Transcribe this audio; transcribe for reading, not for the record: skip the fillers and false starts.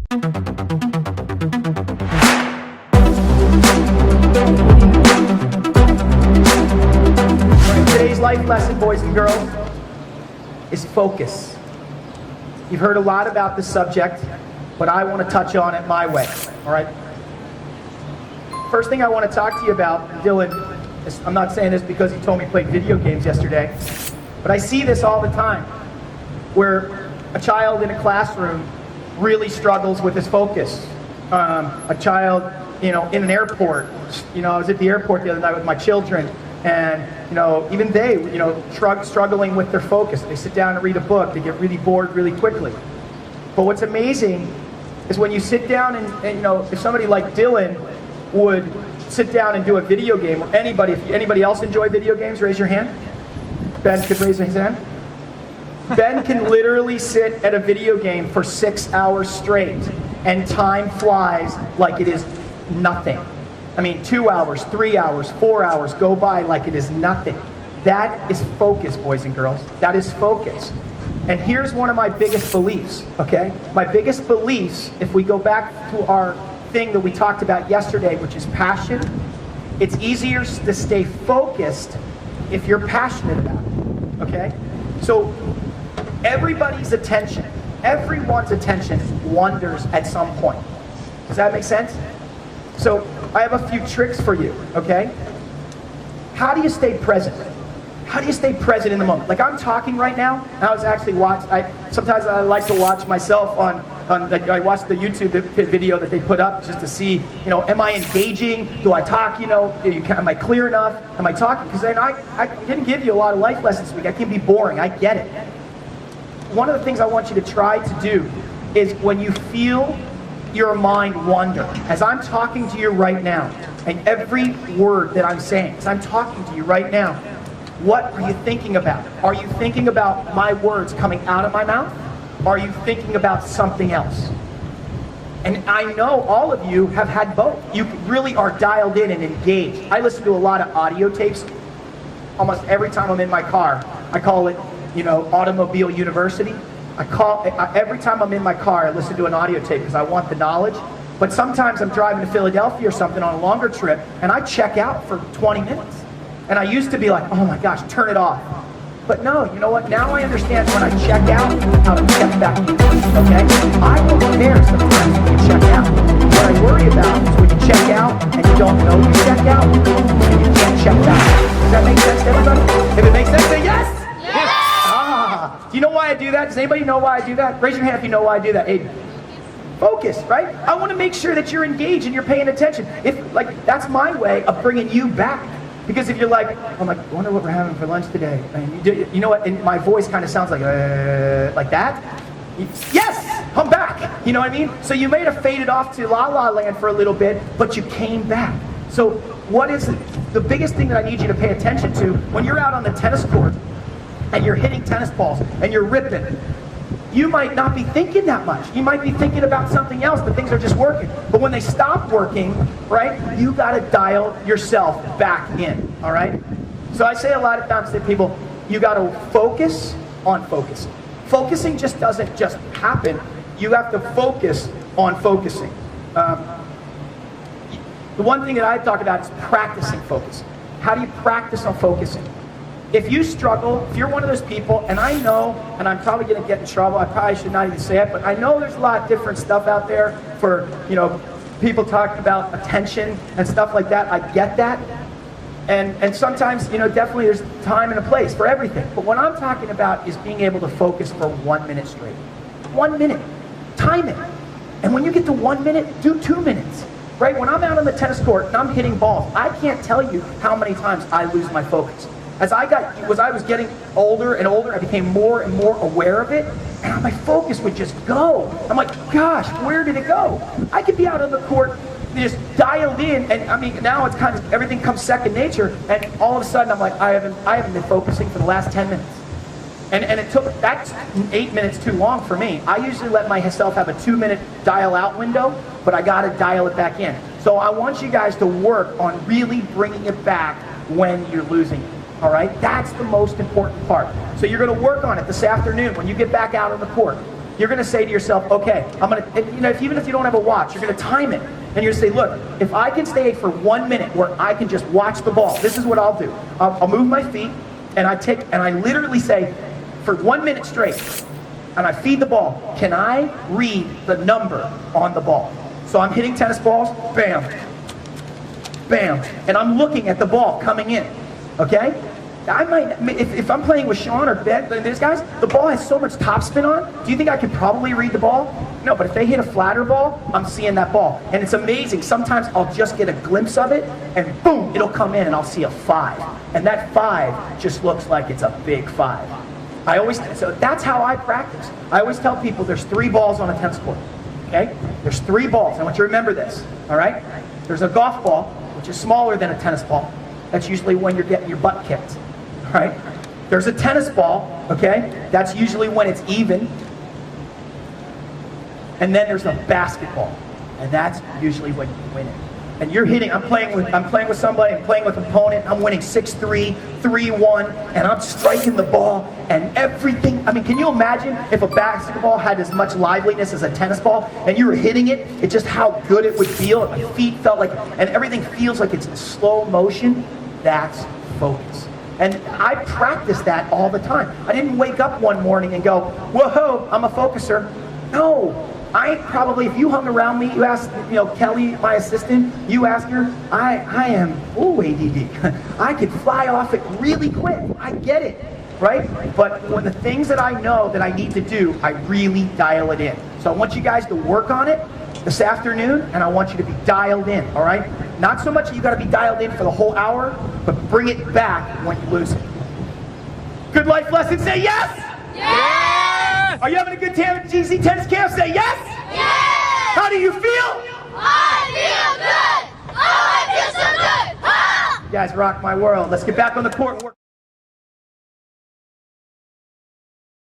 Today's life lesson, boys and girls, is focus. You've heard a lot about this subject, but I want to touch on it my way, all right? First thing I want to talk to you about, Dylan, I'm not saying this because he told me he played video games yesterday, but I see this all the time, where a child in a classroom really struggles with his focus. A child, in an airport. I was at the airport the other night with my children, and even they, struggling with their focus. They sit down and read a book. They get really bored really quickly. But what's amazing is when you sit down and if somebody like Dylan would sit down and do a video game, or anybody else enjoy video games? Raise your hand. Ben could raise his hand. Ben can literally sit at a video game for 6 hours straight, and time flies like it is nothing. 2 hours, 3 hours, 4 hours go by like it is nothing. That is focus, boys and girls. That is focus. And here's one of my biggest beliefs, okay? My biggest beliefs, if we go back to our thing that we talked about yesterday, which is passion, it's easier to stay focused if you're passionate about it, okay? So everyone's attention wanders at some point. Does that make sense? So I have a few tricks for you, okay? How do you stay present? How do you stay present in the moment? Like I'm talking right now, and I was actually sometimes I like to watch myself I watch the YouTube video that they put up just to see, am I engaging? Do I talk, am I clear enough? Am I talking? Because then I didn't give you a lot of life lessons this week. I can be boring, I get it. One of the things I want you to try to do is when you feel your mind wander, as I'm talking to you right now, and every word that I'm saying, as I'm talking to you right now, what are you thinking about? Are you thinking about my words coming out of my mouth? Are you thinking about something else? And I know all of you have had both. You really are dialed in and engaged. I listen to a lot of audio tapes almost every time I'm in my car. I call it, Automobile University. Every time I'm in my car, I listen to an audio tape because I want the knowledge. But sometimes I'm driving to Philadelphia or something on a longer trip, and I check out for 20 minutes. And I used to be like, oh my gosh, turn it off. But no, you know what? Now I understand when I check out, how to check back in, okay? I don't care sometimes when you check out. What I worry about is when you check out and you don't know you check out, and you can't check back. Does that make sense to everybody? If it makes sense, say yes! Yes! Do you know why I do that? Does anybody know why I do that? Raise your hand if you know why I do that. Aiden. Focus, right? I want to make sure that you're engaged and you're paying attention. That's my way of bringing you back. Because if you're like, I'm like, I wonder what we're having for lunch today. And you know what? And my voice kind of sounds like that. Yes, I'm back. You know what I mean? So you may have faded off to La La Land for a little bit, but you came back. So what is the biggest thing that I need you to pay attention to when you're out on the tennis court and you're hitting tennis balls and you're ripping? You might not be thinking that much. You might be thinking about something else, but things are just working. But when they stop working, right, you got to dial yourself back in, all right? So I say a lot of times to people, you got to focus on focusing. Focusing just doesn't just happen. You have to focus on focusing. The one thing that I talk about is practicing focusing. How do you practice on focusing? If you struggle, if you're one of those people, and I know, and I'm probably going to get in trouble, I probably should not even say it, but I know there's a lot of different stuff out there for, people talking about attention and stuff like that. I get that. And sometimes, definitely there's time and a place for everything. But what I'm talking about is being able to focus for 1 minute straight. 1 minute. Time it. And when you get to 1 minute, do 2 minutes. Right? When I'm out on the tennis court and I'm hitting balls, I can't tell you how many times I lose my focus. As I was getting older and older, I became more and more aware of it, and my focus would just go. I'm like, gosh, where did it go? I could be out on the court, just dialed in, and now it's kind of, everything comes second nature, and all of a sudden I'm like, I haven't been focusing for the last 10 minutes. And that's 8 minutes too long for me. I usually let myself have a 2-minute dial out window, but I gotta dial it back in. So I want you guys to work on really bringing it back when you're losing it. All right, that's the most important part. So you're going to work on it this afternoon when you get back out on the court. you're going to say to yourself, okay, I'm going to, you know, even if you don't have a watch, you're going to time it. And you're going to say, look, if I can stay for 1 minute where I can just watch the ball, this is what I'll do. I'll move my feet, and I literally say, for 1 minute straight, and I feed the ball, can I read the number on the ball? So I'm hitting tennis balls, bam, bam, and I'm looking at the ball coming in, okay? I might, if I'm playing with Sean or Ben, these guys, the ball has so much topspin on, do you think I could probably read the ball? No, but if they hit a flatter ball, I'm seeing that ball. And it's amazing. Sometimes I'll just get a glimpse of it, and boom, it'll come in, and I'll see a 5. And that 5 just looks like it's a big 5. So that's how I practice. I always tell people there's 3 balls on a tennis court, okay? There's 3 balls. I want you to remember this, all right? There's a golf ball, which is smaller than a tennis ball. That's usually when you're getting your butt kicked. Right? There's a tennis ball, okay? That's usually when it's even. And then there's a basketball, and that's usually when you win it. And you're hitting, I'm playing with somebody, I'm playing with an opponent, I'm winning 6-3, 3-1, and I'm striking the ball, and everything, I mean, can you imagine if a basketball had as much liveliness as a tennis ball, and you were hitting it, it's just how good it would feel, and my feet felt like, and everything feels like it's in slow motion. That's focus. And I practice that all the time. I didn't wake up one morning and go, whoa, I'm a focuser. No, I probably, if you hung around me, you asked, you know, Kelly, my assistant, you asked her, I am, ADD. I could fly off it really quick. I get it, right? But when the things that I know that I need to do, I really dial it in. So I want you guys to work on it this afternoon, and I want you to be dialed in, all right? Not so much that you got to be dialed in for the whole hour, but bring it back when you lose it. Good life lesson, say yes? Yes! Are you having a good time at GC Tennis Camp? Say yes? Yes! How do you feel? I feel good! Oh, I feel so good! Ah! You guys rock my world. Let's get back on the court and work.